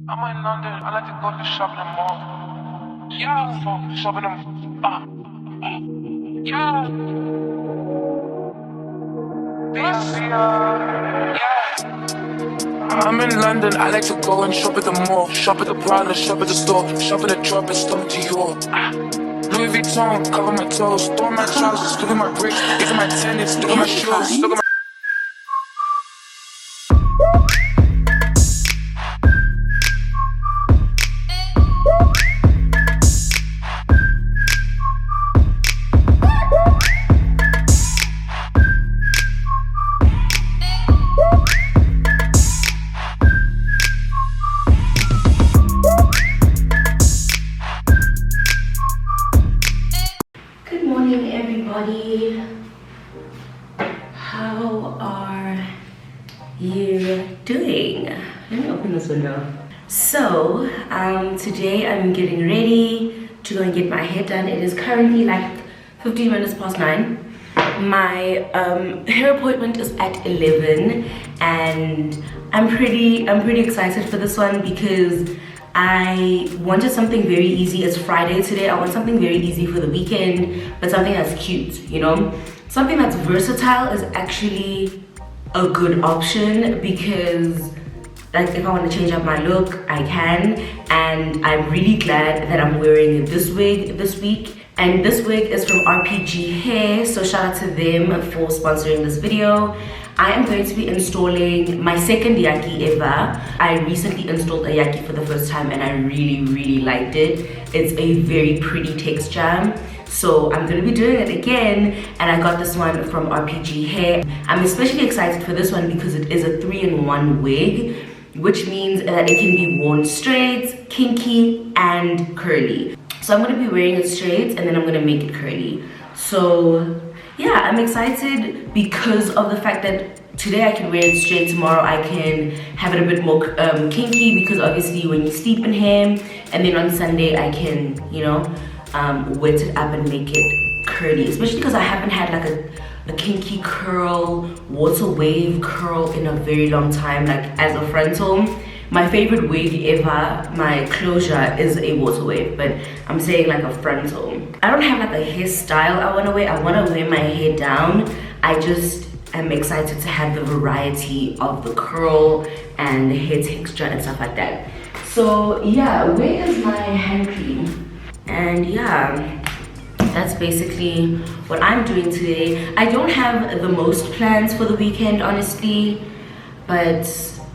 I'm in London. I like to go to the shopping mall. Yeah, shopping yeah. I'm in London. I like to go and shop at the mall, shop at the Prada, shop at the store, shop at the drop and stuff to Dior. Louis Vuitton, cover my toes, throw my trousers, look at my bricks, look at my tennis, look at my shoes, look at my. Good morning, everybody. How are you doing? Let me open this window. So, today I'm getting ready to go and get my hair done. It is currently like 15 minutes past 9. My hair appointment is at 11, and I'm pretty excited for this one because I wanted something very easy. It's Friday today. I want something very easy for the weekend, but something that's cute, you know? Something that's versatile is actually a good option because, like, if I want to change up my look, I can. And I'm really glad that I'm wearing this wig this week. And this wig is from RPGHAIR, so shout out to them for sponsoring this video. I am going to be installing my second yaki ever. I recently installed a yaki for the first time and I really liked it. It's a very pretty texture. So I'm going to be doing it again, and I got this one from RPGHAIR. I'm especially excited for this one because it is a 3-in-1 wig, which means that it can be worn straight, kinky, and curly. So I'm going to be wearing it straight and then I'm going to make it curly. So yeah, I'm excited because of the fact that today I can wear it straight, tomorrow I can have it a bit more kinky, because obviously when you steep in hair, and then on Sunday I can, you know, wet it up and make it curly, especially because I haven't had like a kinky curl, water wave curl in a very long time, like as a frontal. My favorite wig ever, my closure, is a water wave, but I'm saying like a frontal. I don't have like a hairstyle I want to wear. I want to wear my hair down. I just am excited to have the variety of the curl and the hair texture and stuff like that. So yeah, where is my hand cream? And yeah, that's basically what I'm doing today. I don't have the most plans for the weekend, honestly, but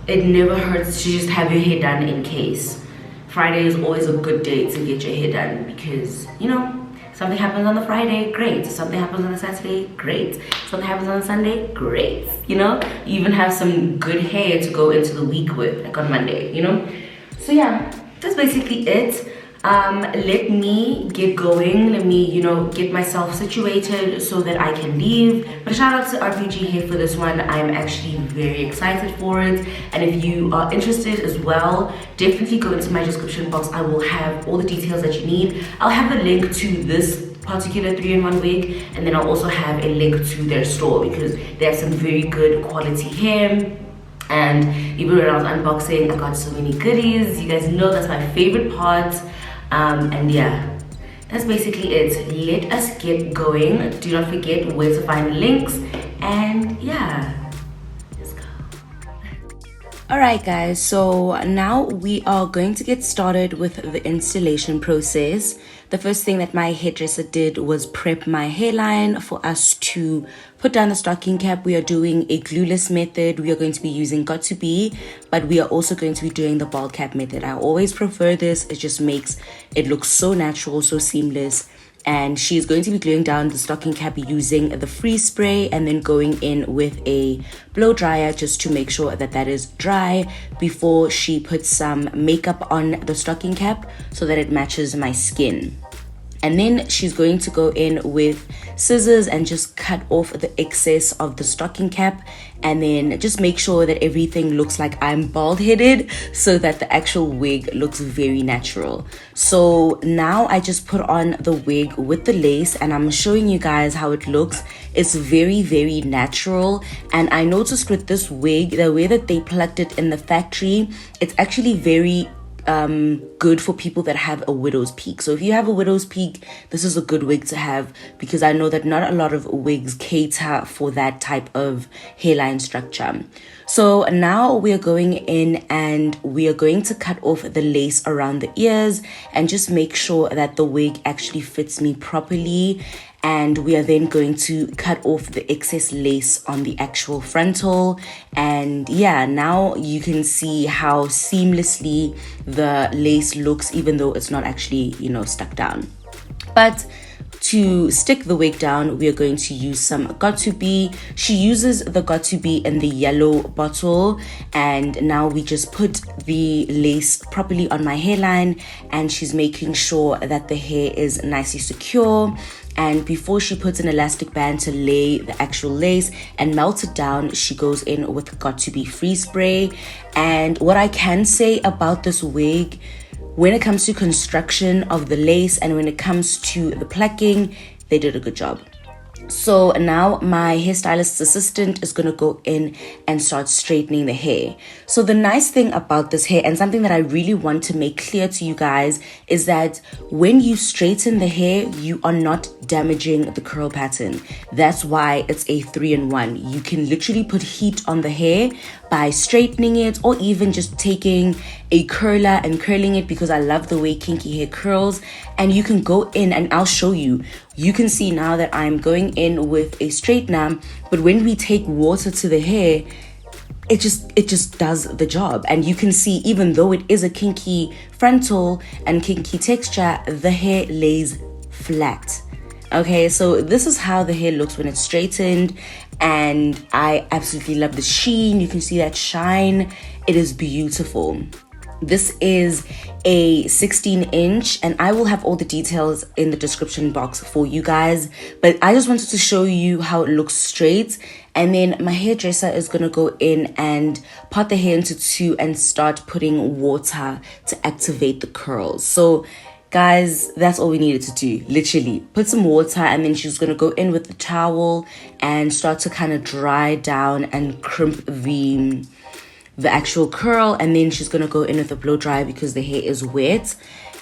it never hurts to just have your hair done in case. Friday is always a good day to get your hair done because, you know, something happens on the Friday, great. Something happens on the Saturday, great. Something happens on the Sunday, great. You know, you even have some good hair to go into the week with, like on Monday, you know? So yeah, that's basically it. Let me get going. Let me, you know, get myself situated so that I can leave. But shout out to RPGHAIR for this one. I'm actually very excited for it. And if you are interested as well, definitely go into my description box. I will have all the details that you need. I'll have a link to this particular 3-in-1 wig, and then I'll also have a link to their store because they have some very good quality hair. And even when I was unboxing, I got so many goodies. You guys know that's my favorite part. And yeah, that's basically it. Let us get going. Do not forget where to find links, and yeah, let's go. Alright guys, so now we are going to get started with the installation process. The first thing that my hairdresser did was prep my hairline for us to put down the stocking cap. We are doing a glueless method. We are going to be using got2b, but we are also going to be doing the ball cap method. I always prefer this. It just makes it look so natural, so seamless. And she's going to be gluing down the stocking cap using the freeze spray and then going in with a blow dryer just to make sure that that is dry before she puts some makeup on the stocking cap so that it matches my skin. And then she's going to go in with scissors and just cut off the excess of the stocking cap, and then just make sure that everything looks like I'm bald-headed so that the actual wig looks very natural. So now I just put on the wig with the lace and I'm showing you guys how it looks. It's very natural, and I noticed with this wig, the way that they plucked it in the factory, it's actually very good for people that have a widow's peak. So if you have a widow's peak, this is a good wig to have, because I know that not a lot of wigs cater for that type of hairline structure. So now we are going in and we are going to cut off the lace around the ears and just make sure that the wig actually fits me properly. And we are then going to cut off the excess lace on the actual frontal. And yeah, now you can see how seamlessly the lace looks, even though it's not actually, you know, stuck down. But to stick the wig down, we are going to use some 𝐒𝐿𝐢. She uses the 𝐒𝐿𝐢 in the yellow bottle, and now we just put the lace properly on my hairline, and she's making sure that the hair is nicely secure. And before she puts an elastic band to lay the actual lace and melt it down, she goes in with 𝐒𝐿𝐢 freeze spray. And what I can say about this wig, when it comes to construction of the lace and when it comes to the plucking, they did a good job. So now my hairstylist's assistant is going to go in and start straightening the hair. So the nice thing about this hair, and something that I really want to make clear to you guys, is that when you straighten the hair, you are not damaging the curl pattern. That's why it's a 3-in-1. You can literally put heat on the hair by straightening it, or even just taking a curler and curling it, because I love the way kinky hair curls. And you can go in and I'll show you. You can see now that I'm going in with a straightener, but when we take water to the hair, it just does the job. And you can see, even though it is a kinky frontal and kinky texture, the hair lays flat. Okay, so this is how the hair looks when it's straightened, and I absolutely love the sheen. You can see that shine. It is beautiful. This is a 16-inch, and I will have all the details in the description box for you guys, but I just wanted to show you how it looks straight. And then my hairdresser is going to go in and part the hair into two and start putting water to activate the curls. So guys, that's all we needed to do. Literally put some water, and then she's going to go in with the towel and start to kind of dry down and crimp the actual curl. And then she's going to go in with a blow dryer because the hair is wet.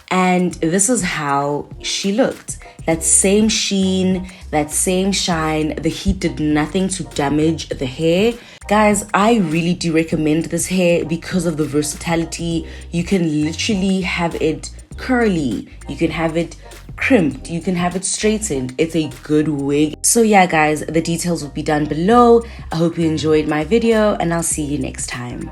And this is how she looked. That same sheen, that same shine. The heat did nothing to damage the hair. Guys, I really do recommend this hair because of the versatility. You can literally have it curly, you can have it crimped, you can have it straightened. It's a good wig. So yeah guys, the details will be down below. I hope you enjoyed my video, and I'll see you next time.